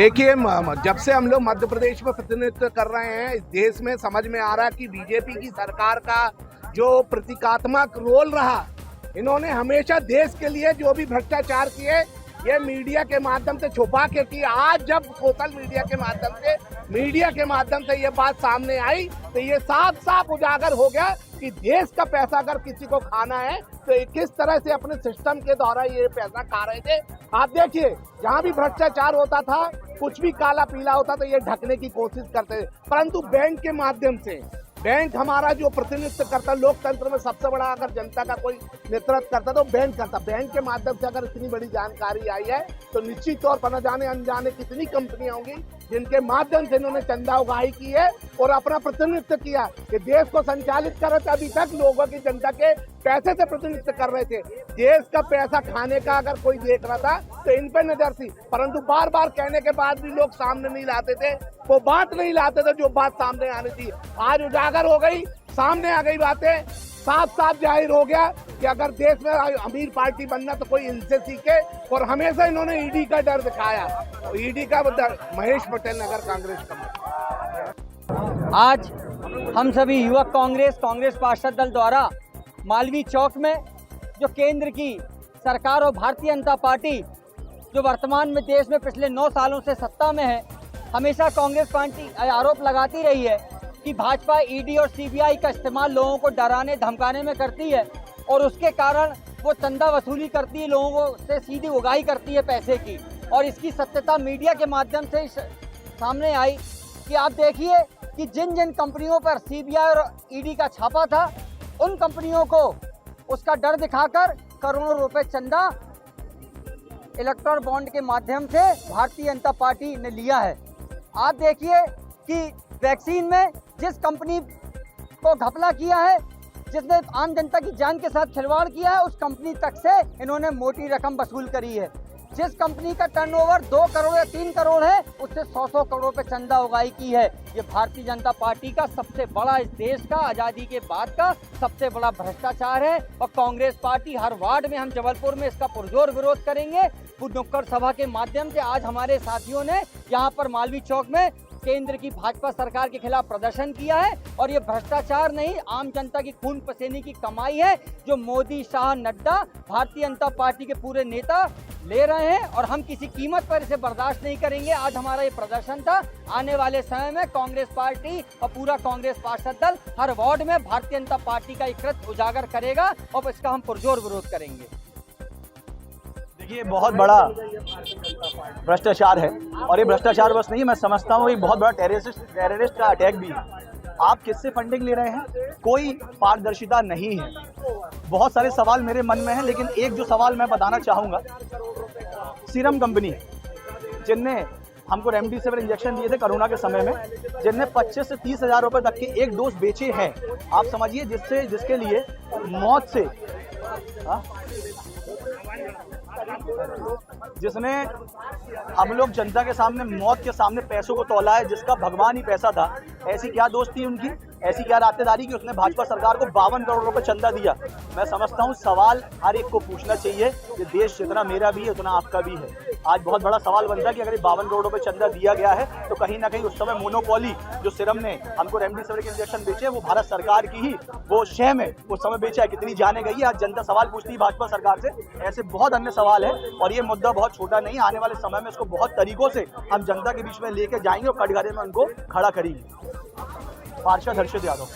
देखिए, जब से हम लोग मध्य प्रदेश में प्रतिनिधित्व कर रहे हैं, इस देश में समझ में आ रहा है कि बीजेपी की सरकार का जो प्रतीकात्मक रोल रहा, इन्होंने हमेशा देश के लिए जो भी भ्रष्टाचार किए, ये मीडिया के माध्यम से छुपा के किए। आज जब सोशल मीडिया के माध्यम से ये बात सामने आई, तो ये साफ साफ उजागर हो गया कि देश का पैसा अगर किसी को खाना है तो किस तरह से अपने सिस्टम के द्वारा ये पैसा खा रहे थे। आप देखिए, जहाँ भी भ्रष्टाचार होता था, कुछ भी काला पीला होता तो ये ढकने की कोशिश करते थे, परंतु बैंक के माध्यम से, बैंक हमारा जो प्रतिनिधित्व करता, लोकतंत्र में सबसे बड़ा अगर जनता का कोई नेतृत्व करता तो बैंक करता। बैंक के माध्यम से अगर इतनी बड़ी जानकारी आई है तो निश्चित तौर पर न जाने अनजाने कितनी कंपनियां होंगी जिनके माध्यम से इन्होंने चंदा उगाही की है और अपना प्रतिनिधित्व किया कि देश को संचालित कर रहे थे। अभी तक लोगों की, जनता के पैसे से प्रतिनिधित्व कर रहे थे। देश का पैसा खाने का अगर कोई देख रहा था तो इन पे नजर थी, परंतु बार बार कहने के बाद भी लोग सामने नहीं लाते थे, वो बात नहीं लाते थे जो बात सामने आनी थी। आज उजागर हो गई, सामने आ गई बातें, साफ साफ जाहिर हो गया कि अगर देश में अमीर पार्टी बनना तो कोई इनसे सीखे। और हमेशा इन्होंने ईडी का डर दिखाया, ईडी का डर। महेश पटेल, नगर कांग्रेस कमेटी। आज हम सभी युवक कांग्रेस पार्षद दल द्वारा मालवीय चौक में जो केंद्र की सरकार और भारतीय जनता पार्टी जो वर्तमान में देश में पिछले 9 सालों से सत्ता में है, हमेशा कांग्रेस पार्टी आरोप लगाती रही है कि भाजपा ईडी और सीबीआई का इस्तेमाल लोगों को डराने धमकाने में करती है और उसके कारण वो चंदा वसूली करती है, लोगों से सीधी उगाही करती है पैसे की। और इसकी सत्यता मीडिया के माध्यम से सामने आई कि आप देखिए कि जिन जिन कंपनियों पर सीबीआई और ईडी का छापा था, उन कंपनियों को उसका डर दिखाकर करोड़ों रुपए चंदा इलेक्ट्रॉल बॉन्ड के माध्यम से भारतीय जनता पार्टी ने लिया है। आप देखिए कि वैक्सीन में जिस कंपनी को घपला किया है, जिसने आम जनता की जान के साथ खिलवाड़ किया है, उस कंपनी तक से इन्होंने मोटी रकम वसूल करी है। जिस कंपनी का टर्नओवर 2 करोड़ या 3 करोड़ है, उससे 100 करोड़ पे चंदा उगाही की है। ये भारतीय जनता पार्टी का सबसे बड़ा, इस देश का आज़ादी के बाद का सबसे बड़ा भ्रष्टाचार है। और कांग्रेस पार्टी हर वार्ड में, हम जबलपुर में इसका पुरजोर विरोध करेंगे। नुक्कड़ सभा के माध्यम से आज हमारे साथियों ने यहाँ पर मालवीय चौक में केंद्र की भाजपा सरकार के खिलाफ प्रदर्शन किया है। और ये भ्रष्टाचार नहीं, आम जनता की खून पसीने की कमाई है जो मोदी, शाह, नड्डा, भारतीय जनता पार्टी के पूरे नेता ले रहे हैं और हम किसी कीमत पर इसे बर्दाश्त नहीं करेंगे। आज हमारा ये प्रदर्शन था। आने वाले समय में कांग्रेस पार्टी और पूरा कांग्रेस पार्षद दल हर वार्ड में भारतीय जनता पार्टी का कृत उजागर करेगा और इसका हम पुरजोर विरोध करेंगे। ये बहुत बड़ा भ्रष्टाचार है और ये भ्रष्टाचार बस नहीं है, मैं समझता हूँ ये बहुत बड़ा टेररिस्ट का अटैक भी है। आप किससे फंडिंग ले रहे हैं, कोई पारदर्शिता नहीं है। बहुत सारे सवाल मेरे मन में हैं, लेकिन एक जो सवाल मैं बताना चाहूँगा, सीरम कंपनी जिनने हमको रेमडेसिविर इंजेक्शन दिए थे कोरोना के समय में, जिनने 25 से 30 हज़ार रुपये तक के एक डोज बेचे हैं, आप समझिए, जिसके लिए मौत से जिसने हम लोग जनता के सामने, मौत के सामने पैसों को तौला है, जिसका भगवान ही पैसा था। ऐसी क्या दोस्ती उनकी, ऐसी क्या रातेदारी कि उसने भाजपा सरकार को 52 करोड़ रुपए चंदा दिया। मैं समझता हूँ सवाल हर एक को पूछना चाहिए, ये देश जितना मेरा भी है उतना आपका भी है। आज बहुत बड़ा सवाल बनता है कि अगर 52 करोड़ रुपए चंदा दिया गया है तो कहीं ना कहीं उस समय मोनोपोली जो सीरम ने हमको रेमडेसिविर के इंजेक्शन बेचे, वो भारत सरकार की ही वो शय में उस समय बेचा है। कितनी जाने गई है, आज जनता सवाल पूछती है भाजपा सरकार से। ऐसे बहुत अन्य सवाल है और ये मुद्दा बहुत छोटा नहीं, आने वाले समय में इसको बहुत तरीकों से हम जनता के बीच में लेके जाएंगे और कटघरे में उनको खड़ा करेंगे। पार्षद हर्षित यादव।